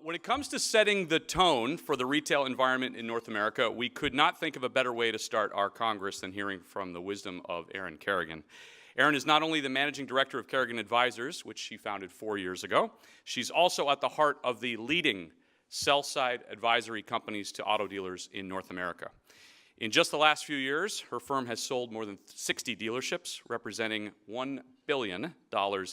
When it comes to setting the tone for the retail environment in North America, we could not think of a better way to start our Congress than hearing from the wisdom of Erin Kerrigan. Erin is not only the managing director of Kerrigan Advisors, which she founded 4 years ago, she's also at the heart of the leading sell-side advisory companies to auto dealers in North America. In just the last few years, her firm has sold more than 60 dealerships, representing $1 billion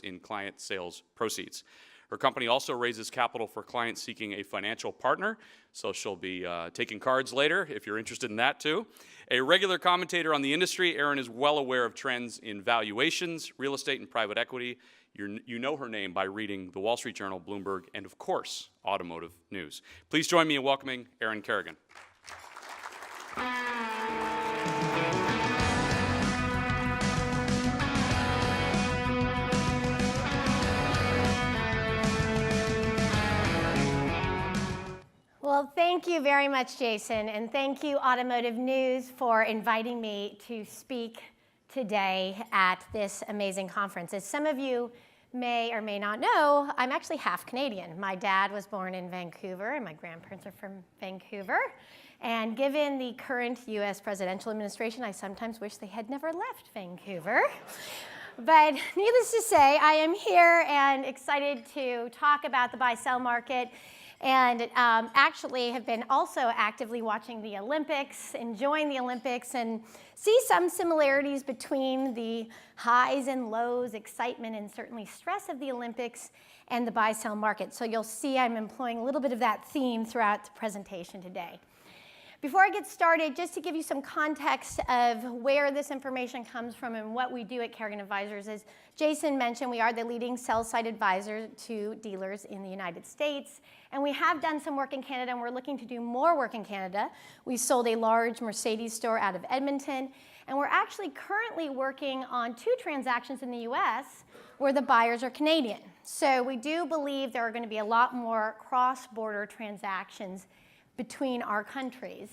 in client sales proceeds. Her company also raises capital for clients seeking a financial partner, so she'll be taking cards later if you're interested in that too. A regular commentator on the industry, Erin is well aware of trends in valuations, real estate, and private equity. You know her name by reading the Wall Street Journal, Bloomberg, and of course, Automotive News. Please join me in welcoming Erin Kerrigan. Well, thank you very much, Jason, and thank you, Automotive News, for inviting me to speak today at this amazing conference. As some of you may or may not know, I'm actually half Canadian. My dad was born in Vancouver, and my grandparents are from Vancouver. And given the current U.S. presidential administration, I sometimes wish they had never left Vancouver. But needless to say, I am here and excited to talk about the buy-sell market, and actually have been also actively watching the Olympics, enjoying the Olympics, and see some similarities between the highs and lows, excitement, and certainly stress of the Olympics and the buy-sell market. So you'll see I'm employing a little bit of that theme throughout the presentation today. Before I get started, just to give you some context of where this information comes from and what we do at Kerrigan Advisors, as Jason mentioned, we are the leading sell-side advisor to dealers in the United States. And we have done some work in Canada, and we're looking to do more work in Canada. We sold a large Mercedes store out of Edmonton, and we're actually currently working on 2 transactions in the US where the buyers are Canadian. So we do believe there are going to be a lot more cross-border transactions between our countries.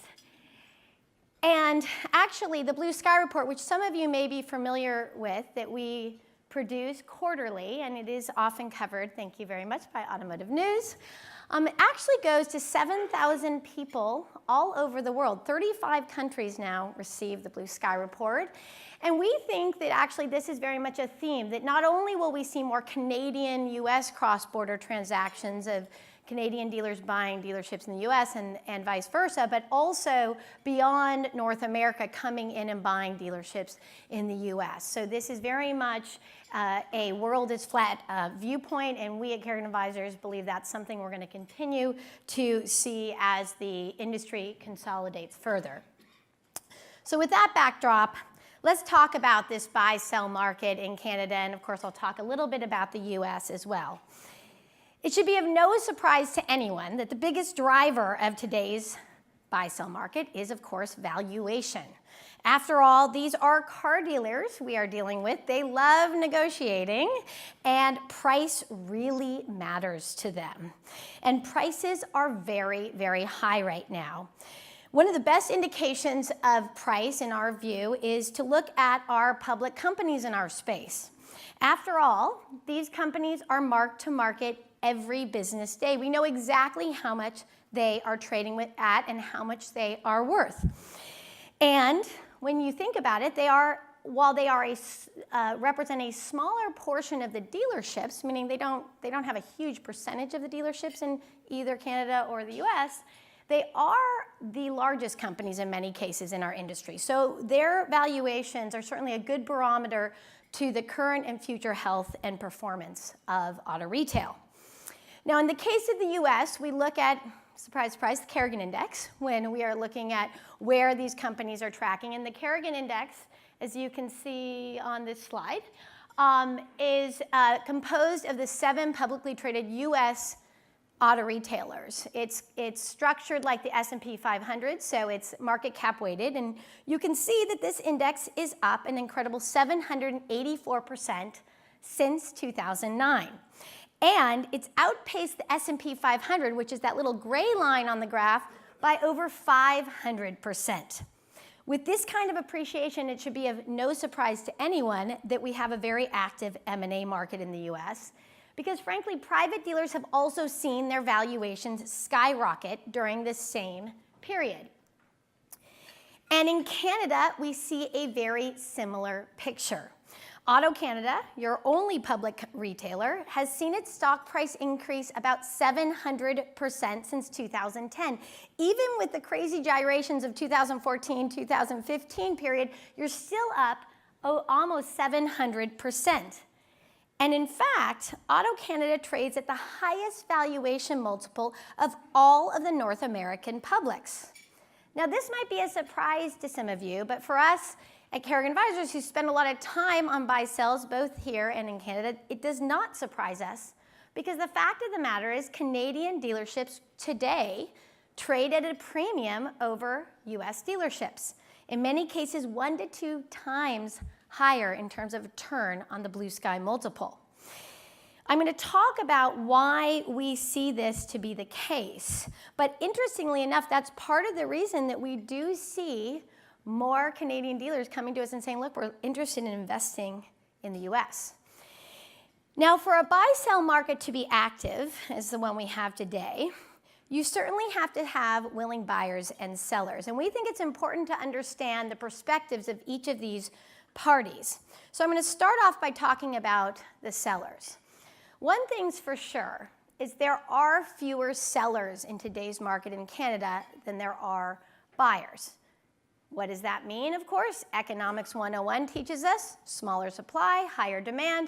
And actually, the Blue Sky Report, which some of you may be familiar with, that we produce quarterly, and it is often covered, thank you very much, by Automotive News, actually goes to 7,000 people all over the world. 35 countries now receive the Blue Sky Report. And we think that actually this is very much a theme, that not only will we see more Canadian-US cross-border transactions of Canadian dealers buying dealerships in the US and vice versa, but also beyond North America coming in and buying dealerships in the US. So this is very much a world is flat viewpoint, and we at Kerrigan Advisors believe that's something we're going to continue to see as the industry consolidates further. So with that backdrop, let's talk about this buy-sell market in Canada, and of course I'll talk a little bit about the US as well. It should be of no surprise to anyone that the biggest driver of today's buy-sell market is, of course, valuation. After all, these are car dealers we are dealing with. They love negotiating, and price really matters to them. And prices are very, very high right now. One of the best indications of price, in our view, is to look at our public companies in our space. After all, these companies are marked to market every business day. We know exactly how much they are trading at and how much they are worth. And when you think about it, while they are represent a smaller portion of the dealerships, meaning they don't have a huge percentage of the dealerships in either Canada or the US, they are the largest companies in many cases in our industry. So their valuations are certainly a good barometer to the current and future health and performance of auto retail. Now, in the case of the US, we look at, surprise, surprise, the Kerrigan Index when we are looking at where these companies are tracking. And the Kerrigan Index, as you can see on this slide, is composed of the 7 publicly traded US auto retailers. It's structured like the S&P 500, so it's market cap weighted. And you can see that this index is up an incredible 784% since 2009. And it's outpaced the S&P 500, which is that little gray line on the graph, by over 500%. With this kind of appreciation, it should be of no surprise to anyone that we have a very active M&A market in the US. because frankly, private dealers have also seen their valuations skyrocket during this same period. And in Canada, we see a very similar picture. AutoCanada, your only public retailer, has seen its stock price increase about 700% since 2010. Even with the crazy gyrations of 2014-2015 period, you're still up almost 700%. And in fact, AutoCanada trades at the highest valuation multiple of all of the North American publics. Now, this might be a surprise to some of you, but for us at Kerrigan Advisors, who spend a lot of time on buy-sells both here and in Canada, it does not surprise us, because the fact of the matter is Canadian dealerships today trade at a premium over US dealerships. In many cases, 1 to 2 times higher in terms of a turn on the blue sky multiple. I'm going to talk about why we see this to be the case. But interestingly enough, that's part of the reason that we do see more Canadian dealers coming to us and saying, look, we're interested in investing in the US. Now, for a buy-sell market to be active, as the one we have today, you certainly have to have willing buyers and sellers. And we think it's important to understand the perspectives of each of these parties. So I'm going to start off by talking about the sellers. One thing's for sure is there are fewer sellers in today's market in Canada than there are buyers. What does that mean? Of course, Economics 101 teaches us smaller supply, higher demand.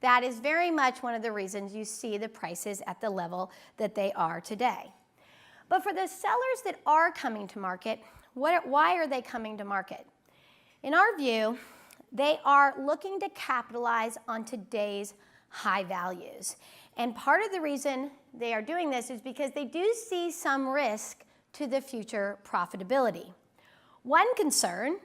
That is very much one of the reasons you see the prices at the level that they are today. But for the sellers that are coming to market, why are they coming to market? In our view, they are looking to capitalize on today's high values. And part of the reason they are doing this is because they do see some risk to the future profitability. One concern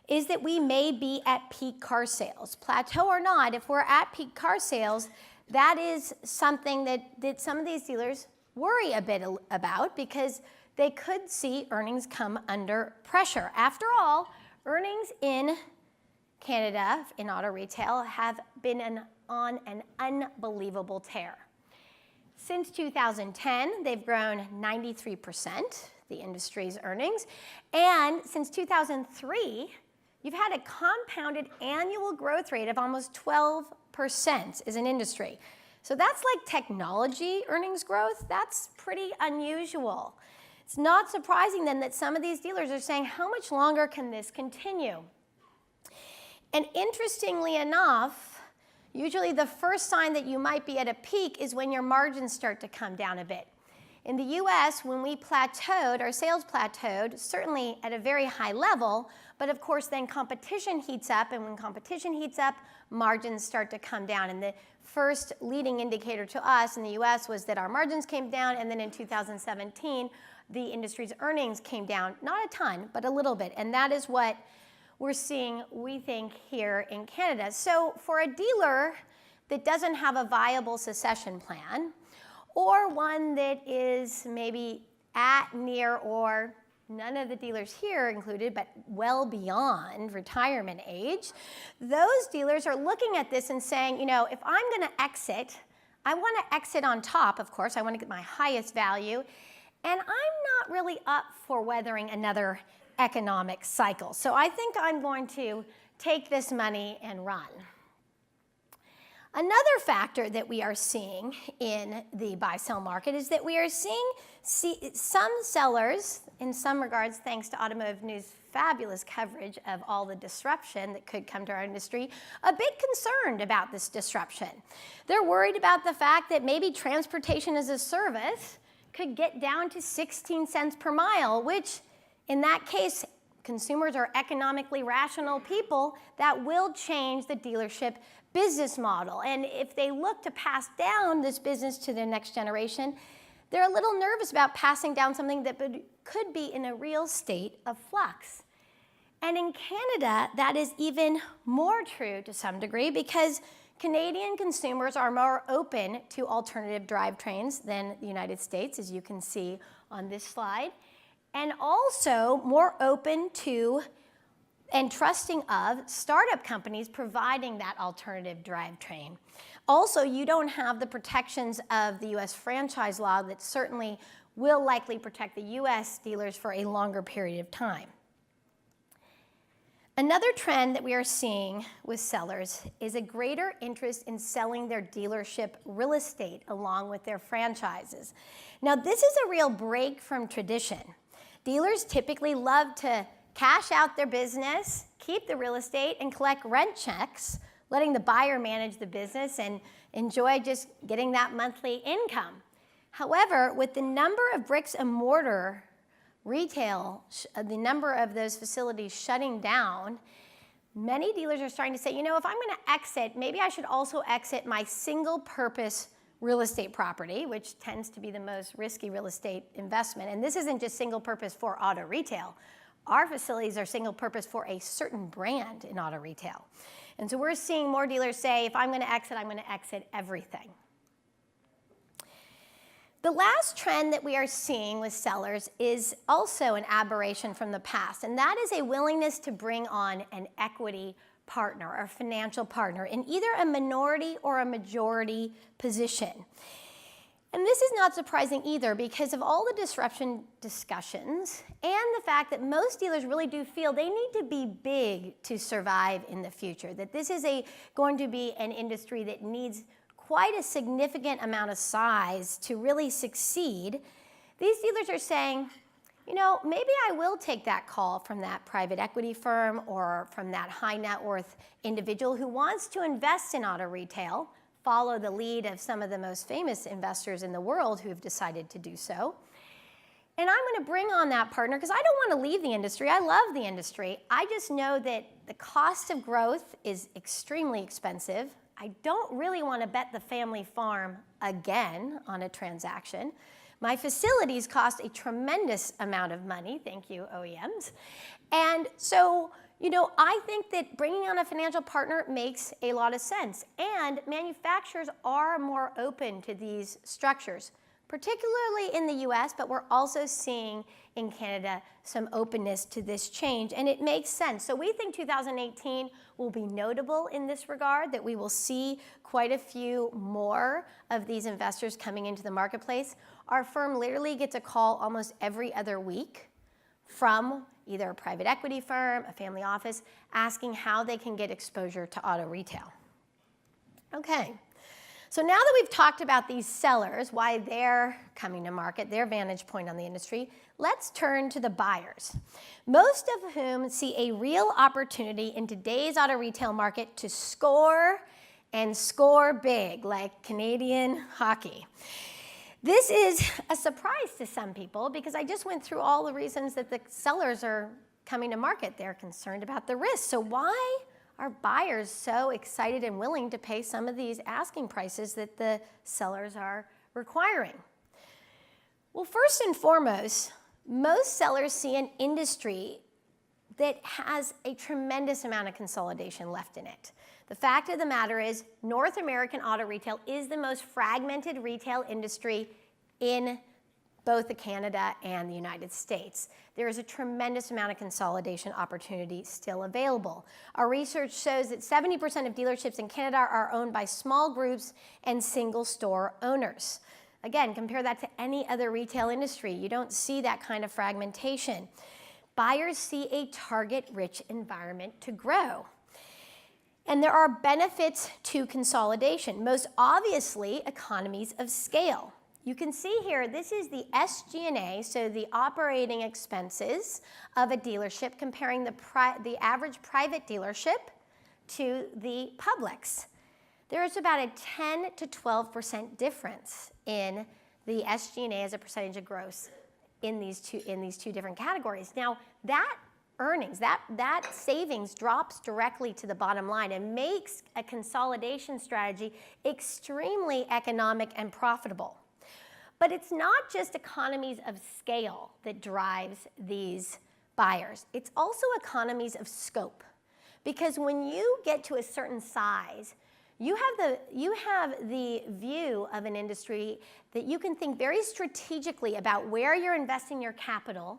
is that we may be at peak car sales. Plateau or not, if we're at peak car sales, that is something that some of these dealers worry a bit about, because they could see earnings come under pressure. After all, earnings in Canada in auto retail have been on an unbelievable tear. Since 2010, they've grown 93%, the industry's earnings, and since 2003, you've had a compounded annual growth rate of almost 12% as an industry. So that's like technology earnings growth. That's pretty unusual. It's not surprising then that some of these dealers are saying, how much longer can this continue? And interestingly enough, usually the first sign that you might be at a peak is when your margins start to come down a bit. In the US, when we plateaued, our sales plateaued, certainly at a very high level, but of course then competition heats up, and when competition heats up, margins start to come down. And the first leading indicator to us in the US was that our margins came down, and then in 2017, the industry's earnings came down, not a ton, but a little bit. And that is what we're seeing, we think, here in Canada. So for a dealer that doesn't have a viable succession plan, or one that is maybe at, near, or none of the dealers here included, but well beyond retirement age, those dealers are looking at this and saying, you know, if I'm going to exit, I want to exit on top, of course. I want to get my highest value, and I'm not really up for weathering another economic cycle. So I think I'm going to take this money and run. Another factor that we are seeing in the buy-sell market is that we are seeing some sellers, in some regards, thanks to Automotive News' fabulous coverage of all the disruption that could come to our industry, a bit concerned about this disruption. They're worried about the fact that maybe transportation as a service could get down to 16 cents per mile, which in that case, consumers are economically rational people. That will change the dealership business model. And if they look to pass down this business to their next generation, they're a little nervous about passing down something that could be in a real state of flux. And in Canada, that is even more true to some degree, because Canadian consumers are more open to alternative drivetrains than the United States, as you can see on this slide, and also more open to and trusting of startup companies providing that alternative drivetrain. Also, you don't have the protections of the U.S. franchise law that certainly will likely protect the U.S. dealers for a longer period of time. Another trend that we are seeing with sellers is a greater interest in selling their dealership real estate along with their franchises. Now, this is a real break from tradition. Dealers typically love to cash out their business, keep the real estate, and collect rent checks, letting the buyer manage the business and enjoy just getting that monthly income. However, with the number of bricks and mortar retail, the number of those facilities shutting down, many dealers are starting to say, you know, if I'm going to exit, maybe I should also exit my single purpose real estate property, which tends to be the most risky real estate investment. And this isn't just single purpose for auto retail. Our facilities are single purpose for a certain brand in auto retail. And so we're seeing more dealers say, if I'm going to exit everything. The last trend that we are seeing with sellers is also an aberration from the past, and that is a willingness to bring on an equity partner or financial partner in either a minority or a majority position. And this is not surprising either because of all the disruption discussions and the fact that most dealers really do feel they need to be big to survive in the future, that this is going to be an industry that needs quite a significant amount of size to really succeed. These dealers are saying, you know, maybe I will take that call from that private equity firm or from that high net worth individual who wants to invest in auto retail, follow the lead of some of the most famous investors in the world who have decided to do so. And I'm going to bring on that partner because I don't want to leave the industry. I love the industry. I just know that the cost of growth is extremely expensive. I don't really want to bet the family farm again on a transaction. My facilities cost a tremendous amount of money, thank you, OEMs. And so, you know, I think that bringing on a financial partner makes a lot of sense. And manufacturers are more open to these structures, particularly in the US, but we're also seeing in Canada some openness to this change, and it makes sense. So we think 2018 will be notable in this regard, that we will see quite a few more of these investors coming into the marketplace. Our firm literally gets a call almost every other week from either a private equity firm, a family office, asking how they can get exposure to auto retail. Okay. So now that we've talked about these sellers, why they're coming to market, their vantage point on the industry, let's turn to the buyers, most of whom see a real opportunity in today's auto retail market to score and score big, like Canadian hockey. This is a surprise to some people because I just went through all the reasons that the sellers are coming to market. They're concerned about the risk. So why are buyers so excited and willing to pay some of these asking prices that the sellers are requiring? Well, first and foremost, most sellers see an industry that has a tremendous amount of consolidation left in it. The fact of the matter is, North American auto retail is the most fragmented retail industry in both Canada and the United States. There is a tremendous amount of consolidation opportunity still available. Our research shows that 70% of dealerships in Canada are owned by small groups and single store owners. Again, compare that to any other retail industry. You don't see that kind of fragmentation. Buyers see a target-rich environment to grow. And there are benefits to consolidation, most obviously economies of scale. You can see here, this is the SG&A, so the operating expenses of a dealership, comparing the average private dealership to the public's. There is about a 10 to 12% difference in the SG&A as a percentage of gross in these two different categories. Now, that earnings, that savings drops directly to the bottom line and makes a consolidation strategy extremely economic and profitable. But it's not just economies of scale that drives these buyers. It's also economies of scope. Because when you get to a certain size, you have the view of an industry that you can think very strategically about where you're investing your capital,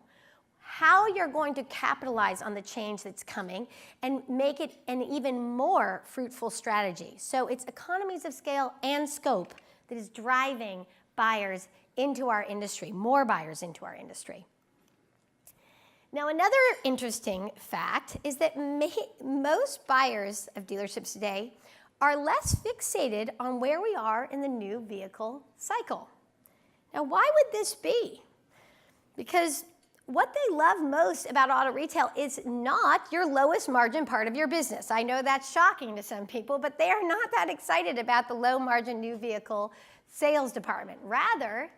how you're going to capitalize on the change that's coming and make it an even more fruitful strategy. So it's economies of scale and scope that is driving buyers into our industry, more buyers into our industry. Now, another interesting fact is that most buyers of dealerships today are less fixated on where we are in the new vehicle cycle. Now, why would this be? Because what they love most about auto retail is not your lowest margin part of your business. I know that's shocking to some people, but they are not that excited about the low margin new vehicle sales department. Rather,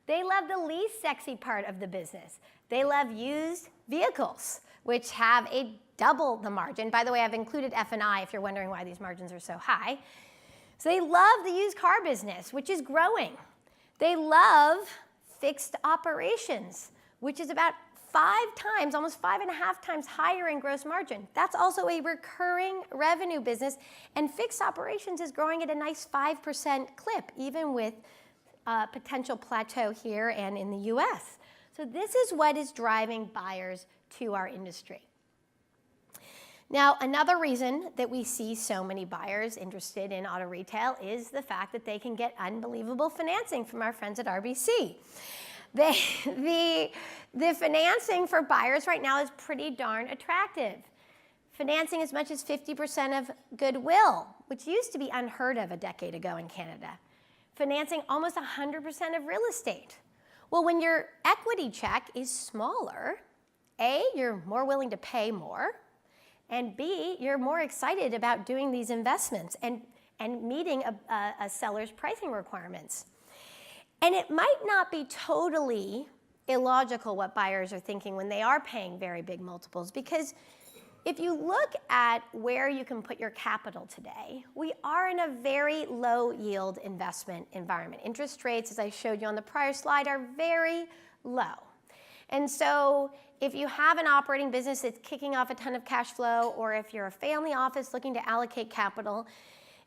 they love the least sexy part of the business. They love used vehicles, which have a double the margin. By the way, I've included F&I if you're wondering why these margins are so high. So they love the used car business, which is growing. They love fixed operations, which is about 5 times, almost 5.5 times higher in gross margin. That's also a recurring revenue business, and fixed operations is growing at a nice 5% clip, even with potential plateau here and in the US. So this is what is driving buyers to our industry. Now, another reason that we see so many buyers interested in auto retail is the fact that they can get unbelievable financing from our friends at RBC. The financing for buyers right now is pretty darn attractive. Financing as much as 50% of goodwill, which used to be unheard of a decade ago in Canada. Financing almost 100% of real estate. Well, when your equity check is smaller, A, you're more willing to pay more, and B, you're more excited about doing these investments and meeting a seller's pricing requirements. And it might not be totally illogical what buyers are thinking when they are paying very big multiples, because if you look at where you can put your capital today, we are in a very low yield investment environment. Interest rates, as I showed you on the prior slide, are very low. And so if you have an operating business that's kicking off a ton of cash flow, or if you're a family office looking to allocate capital,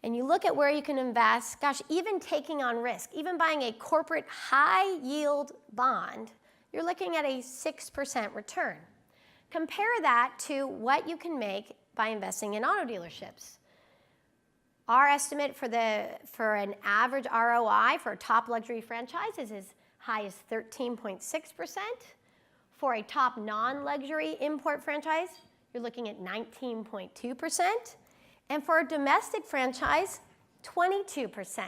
and you look at where you can invest, gosh, even taking on risk, even buying a corporate high yield bond, you're looking at a 6% return. Compare that to what you can make by investing in auto dealerships. Our estimate for an average ROI for a top luxury franchise is as high as 13.6%. For a top non-luxury import franchise, you're looking at 19.2%. And for a domestic franchise, 22%.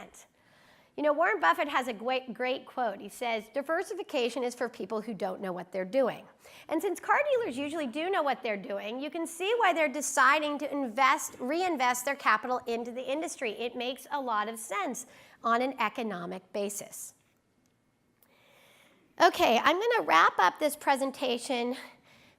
You know, Warren Buffett has a great quote. He says, diversification is for people who don't know what they're doing. And since car dealers usually do know what they're doing, you can see why they're deciding to reinvest their capital into the industry. It makes a lot of sense on an economic basis. Okay, I'm going to wrap up this presentation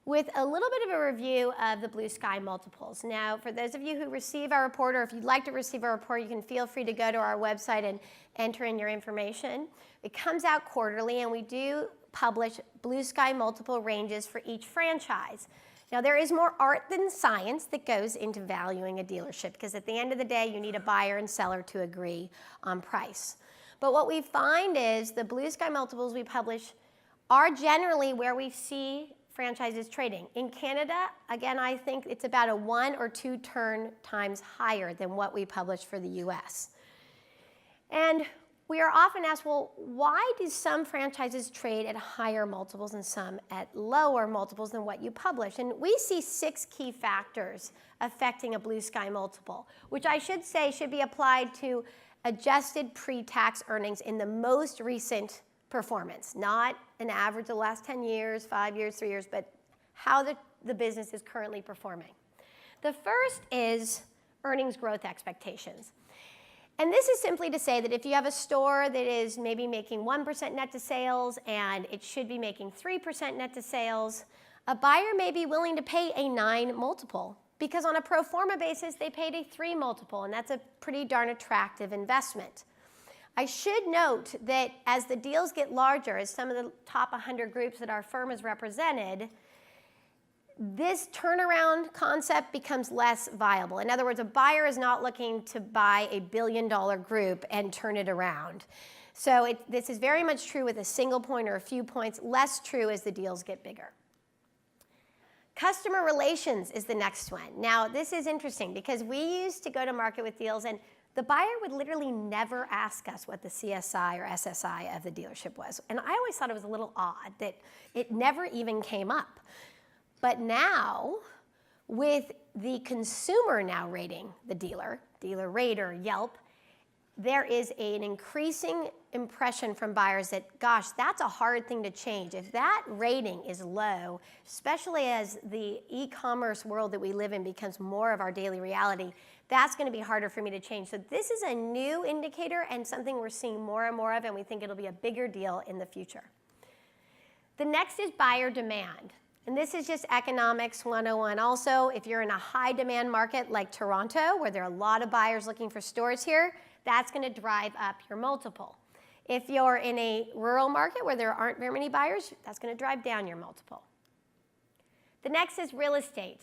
with a little bit of a review of the blue sky multiples. Now, for those of you who receive our report, or if you'd like to receive our report, you can feel free to go to our website and enter in your information. It comes out quarterly, and we do publish blue sky multiple ranges for each franchise. Now, there is more art than science that goes into valuing a dealership, because at the end of the day, you need a buyer and seller to agree on price. But what we find is the blue sky multiples we publish are generally where we see franchises trading. In Canada, again, I think it's about a 1 or 2 turn times higher than what we publish for the US. And we are often asked, well, why do some franchises trade at higher multiples and some at lower multiples than what you publish? And we see 6 key factors affecting a blue sky multiple, which I should say should be applied to adjusted pre-tax earnings in the most recent performance, not an average of the last 10 years, 5 years, 3 years, but how the business is currently performing. The first is earnings growth expectations. And this is simply to say that if you have a store that is maybe making 1% net to sales and it should be making 3% net to sales, a buyer may be willing to pay a 9 multiple, because on a pro forma basis, they paid a 3 multiple, and that's a pretty darn attractive investment. I should note that as the deals get larger, as some of the top 100 groups that our firm has represented, this turnaround concept becomes less viable. In other words, a buyer is not looking to buy a billion-dollar group and turn it around. So this is very much true with a single point or a few points, less true as the deals get bigger. Customer relations is the next one. Now, this is interesting because we used to go to market with deals and the buyer would literally never ask us what the CSI or SSI of the dealership was. And I always thought it was a little odd that it never even came up. But now, with the consumer now rating the dealer rate or Yelp, there is an increasing impression from buyers that, gosh, that's a hard thing to change. If that rating is low, especially as the e-commerce world that we live in becomes more of our daily reality, that's going to be harder for me to change. So this is a new indicator and something we're seeing more and more of, and we think it'll be a bigger deal in the future. The next is buyer demand. And this is just economics 101. Also, if you're in a high demand market like Toronto, where there are a lot of buyers looking for stores here, that's going to drive up your multiple. If you're in a rural market where there aren't very many buyers, that's going to drive down your multiple. The next is real estate.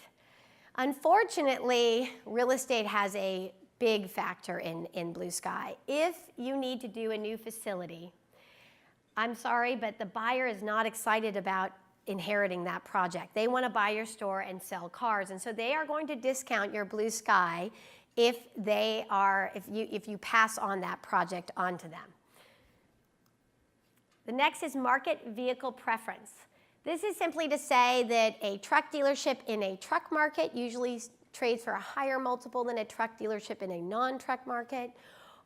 Unfortunately, real estate has a big factor in Blue Sky. If you need to do a new facility, I'm sorry, but the buyer is not excited about inheriting that project. They want to buy your store and sell cars, and so they are going to discount your Blue Sky if you pass on that project on to them. The next is market vehicle preference. This is simply to say that a truck dealership in a truck market usually trades for a higher multiple than a truck dealership in a non-truck market.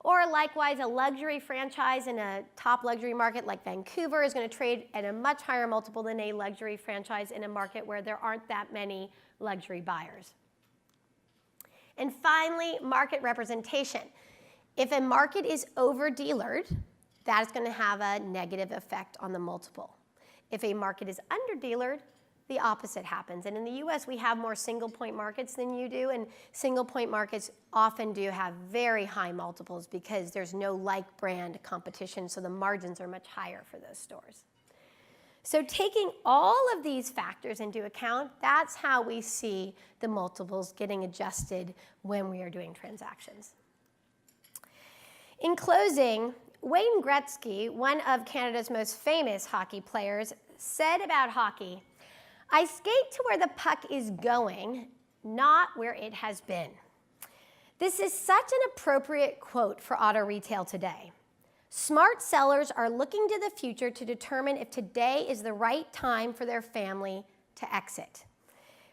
Or likewise, a luxury franchise in a top luxury market like Vancouver is going to trade at a much higher multiple than a luxury franchise in a market where there aren't that many luxury buyers. And finally, market representation. If a market is over-dealered, that is going to have a negative effect on the multiple. If a market is under-dealered, the opposite happens. And in the US, we have more single-point markets than you do, and single-point markets often do have very high multiples because there's no like brand competition, so the margins are much higher for those stores. So taking all of these factors into account, that's how we see the multiples getting adjusted when we are doing transactions. In closing, Wayne Gretzky, one of Canada's most famous hockey players, said about hockey, "I skate to where the puck is going, not where it has been." This is such an appropriate quote for auto retail today. Smart sellers are looking to the future to determine if today is the right time for their family to exit,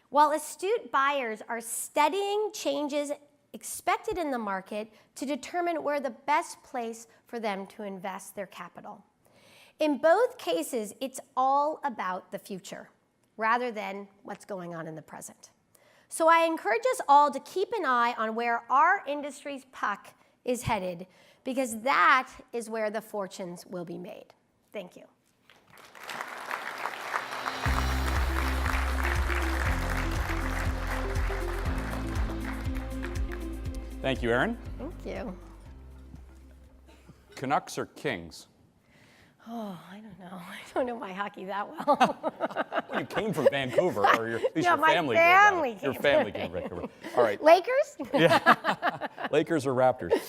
while astute buyers are studying changes expected in the market to determine where the best place for them to invest their capital. In both cases, it's all about the future rather than what's going on in the present. So I encourage us all to keep an eye on where our industry's puck is headed, because that is where the fortunes will be made. Thank you. Thank you, Erin. Thank you. Canucks or Kings? Oh, I don't know. I don't know my hockey that well. Well, you came from Vancouver, or at least No, your my family family did. Your came family from came from Vancouver. All right. Lakers? Yeah. Lakers or Raptors?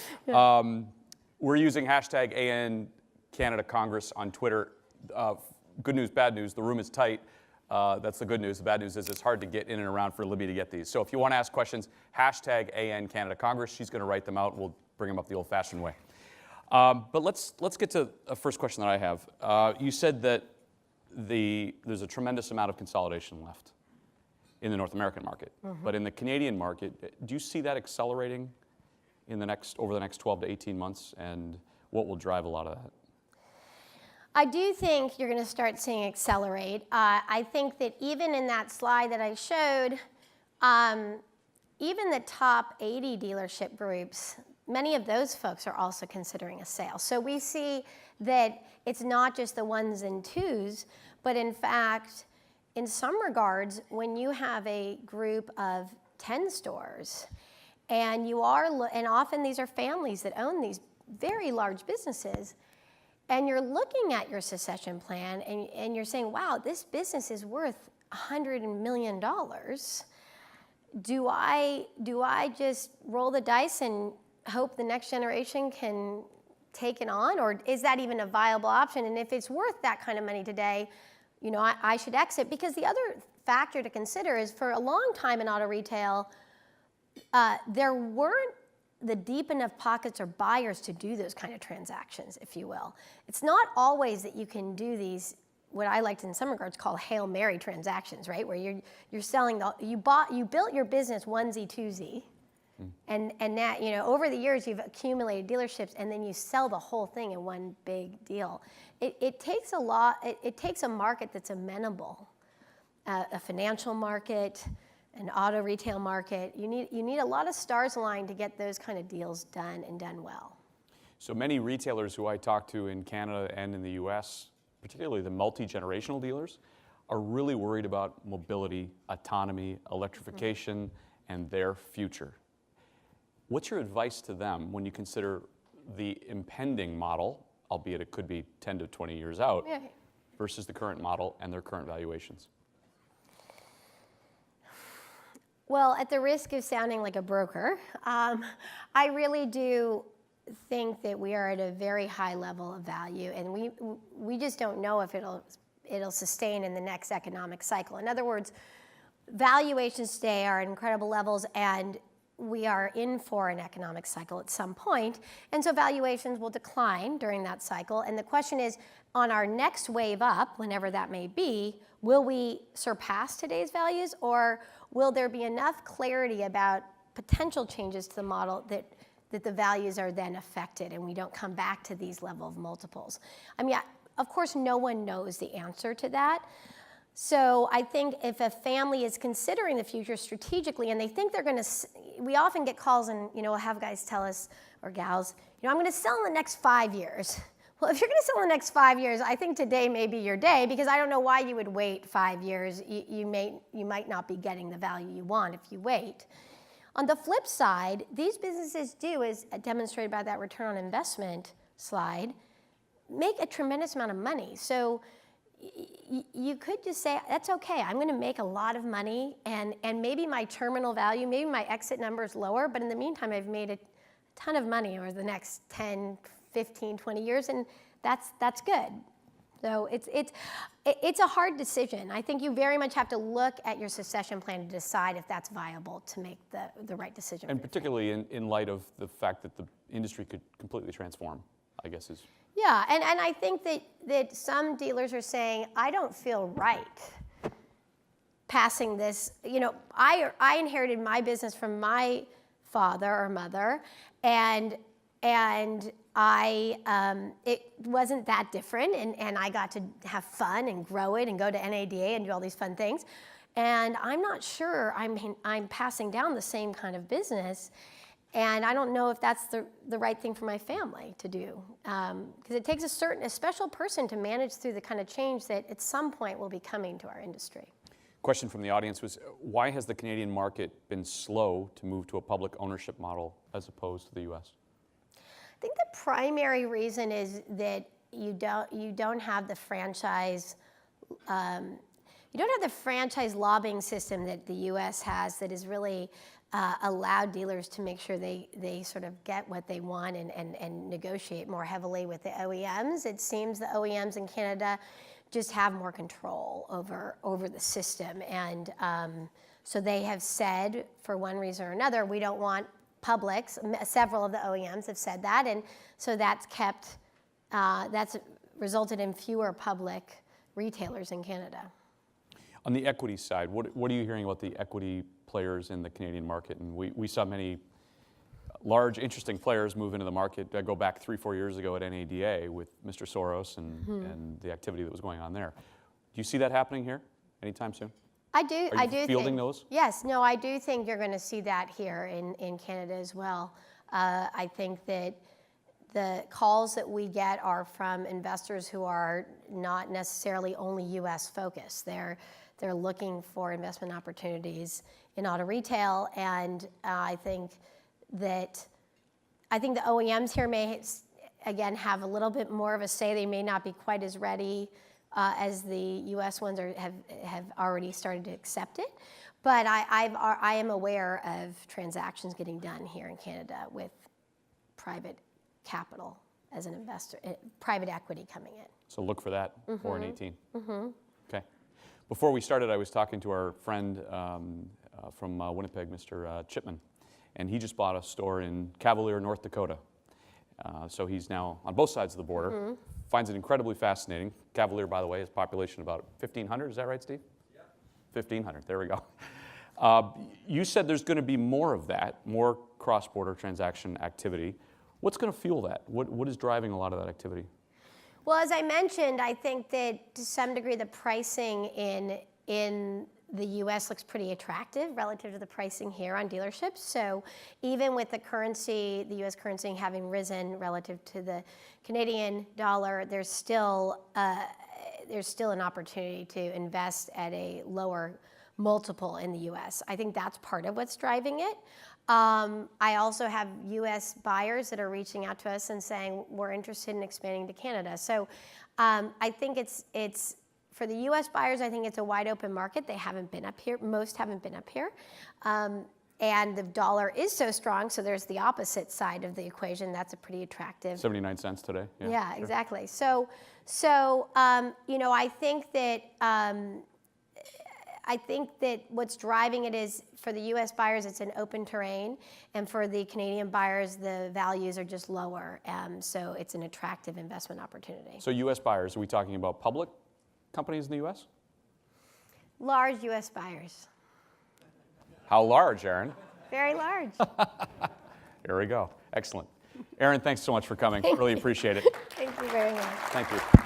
We're using hashtag AN Canada Congress on Twitter. Good news, bad news. The room is tight. That's the good news. The bad news is it's hard to get in and around for Libby to get these. So if you want to ask questions, hashtag AN Canada Congress. She's going to write them out. We'll bring them up the old-fashioned way. But let's get to a first question that I have. You said that there's a tremendous amount of consolidation left in the North American market. Mm-hmm. But in the Canadian market, do you see that accelerating over the next 12 to 18 months? And what will drive a lot of that? I do think you're going to start seeing accelerate. I think that even in that slide that I showed, even the top 80 dealership groups, many of those folks are also considering a sale. So we see that it's not just the ones and twos, but in fact, in some regards, when you have a group of 10 stores, and often these are families that own these very large businesses, and you're looking at your succession plan and you're saying, wow, this business is worth $100 million. Do I just roll the dice and hope the next generation can take it on? Or is that even a viable option? And if it's worth that kind of money today, I should exit. Because the other factor to consider is for a long time in auto retail, there weren't the deep enough pockets or buyers to do those kind of transactions, if you will. It's not always that you can do these, what I like to in some regards call Hail Mary transactions, right? Where you're selling you built your business onesie, twosie, and now, over the years you've accumulated dealerships and then you sell the whole thing in one big deal. It takes a lot, it takes a market that's amenable, a financial market, an auto retail market. You need a lot of stars aligned to get those kind of deals done and done well. So many retailers who I talk to in Canada and in the US, particularly the multi-generational dealers, are really worried about mobility, autonomy, electrification, and their future. What's your advice to them when you consider the impending model, albeit it could be 10 to 20 years out, versus the current model and their current valuations? Well, at the risk of sounding like a broker, I really do think that we are at a very high level of value, and we just don't know if it'll sustain in the next economic cycle. In other words, valuations today are at incredible levels, and we are in for an economic cycle at some point, and so valuations will decline during that cycle. And the question is, on our next wave up, whenever that may be, will we surpass today's values, or will there be enough clarity about potential changes to the model that the values are then affected and we don't come back to these level of multiples? I mean, of course, no one knows the answer to that. So I think if a family is considering the future strategically and they think they're going to, we often get calls and, we'll have guys tell us, or gals, I'm going to sell in the next 5 years. Well, if you're going to sell in the next 5 years, I think today may be your day, because I don't know why you would wait 5 years. You might not be getting the value you want if you wait. On the flip side, these businesses do, as demonstrated by that return on investment slide, make a tremendous amount of money. So you could just say, that's okay, I'm going to make a lot of money, and maybe my terminal value, maybe my exit number is lower, but in the meantime, I've made a ton of money over the next 10, 15, 20 years, and that's good. So it's a hard decision. I think you very much have to look at your succession plan to decide if that's viable to make the right decision. And particularly in light of the fact that the industry could completely transform, I guess is. Yeah, and I think that some dealers are saying, I don't feel right passing this. I inherited my business from my father or mother, and it wasn't that different, and I got to have fun and grow it and go to NADA and do all these fun things. And I'm not sure I'm passing down the same kind of business, and I don't know if that's the right thing for my family to do, because it takes a special person to manage through the kind of change that at some point will be coming to our industry. Question from the audience was, why has the Canadian market been slow to move to a public ownership model as opposed to the U.S.? I think the primary reason is that you don't have the franchise lobbying system that the U.S. has, that has really allowed dealers to make sure they sort of get what they want and negotiate more heavily with the OEMs. It seems the OEMs in Canada just have more control over the system, and so they have said, for one reason or another, we don't want publics. Several of the OEMs have said that, and so that's resulted in fewer public retailers in Canada. On the equity side, what are you hearing about the equity players in the Canadian market? And we saw many large, interesting players move into the market. I go back 3-4 years ago at NADA with Mr. Soros and the activity that was going on there. Do you see that happening here anytime soon? I do. Are you fielding those? Yes. No, I do think you're going to see that here in Canada as well. I think that the calls that we get are from investors who are not necessarily only U.S. focused. They're looking for investment opportunities in auto retail, and I think the OEMs here may again have a little bit more of a say. They may not be quite as ready as the U.S. ones have already started to accept it, but I am aware of transactions getting done here in Canada with private capital as an investor, private equity coming in. So look for that more in 18. Okay. Before we started, I was talking to our friend from Winnipeg, Mr. Chipman, and he just bought a store in Cavalier, North Dakota. So he's now on both sides of the border. Finds it incredibly fascinating. Cavalier, by the way, has a population of about 1,500. Is that right, Steve? Yeah. 1,500. There we go. You said there's going to be more of that, more cross-border transaction activity. What's going to fuel that? What is driving a lot of that activity? Well, as I mentioned, I think that to some degree the pricing in the U.S. looks pretty attractive relative to the pricing here on dealerships. So even with the currency, the U.S. currency having risen relative to the Canadian dollar, there's still an opportunity to invest at a lower multiple in the U.S. I think that's part of what's driving it. I also have U.S. buyers that are reaching out to us and saying we're interested in expanding to Canada. So I think it's for the U.S. buyers, I think it's a wide open market. They haven't been up here. Most haven't been up here. And the dollar is so strong, so there's the opposite side of the equation. That's a pretty attractive. 79 cents today. Yeah, sure. Exactly. So you know, I think that what's driving it is for the U.S. buyers, it's an open terrain, and for the Canadian buyers, the values are just lower. So it's an attractive investment opportunity. So U.S. buyers, are we talking about public companies in the U.S.? Large U.S. buyers. How large, Erin? Very large. Here we go. Excellent. Erin, thanks so much for coming. Really appreciate it. Thank you very much. Thank you.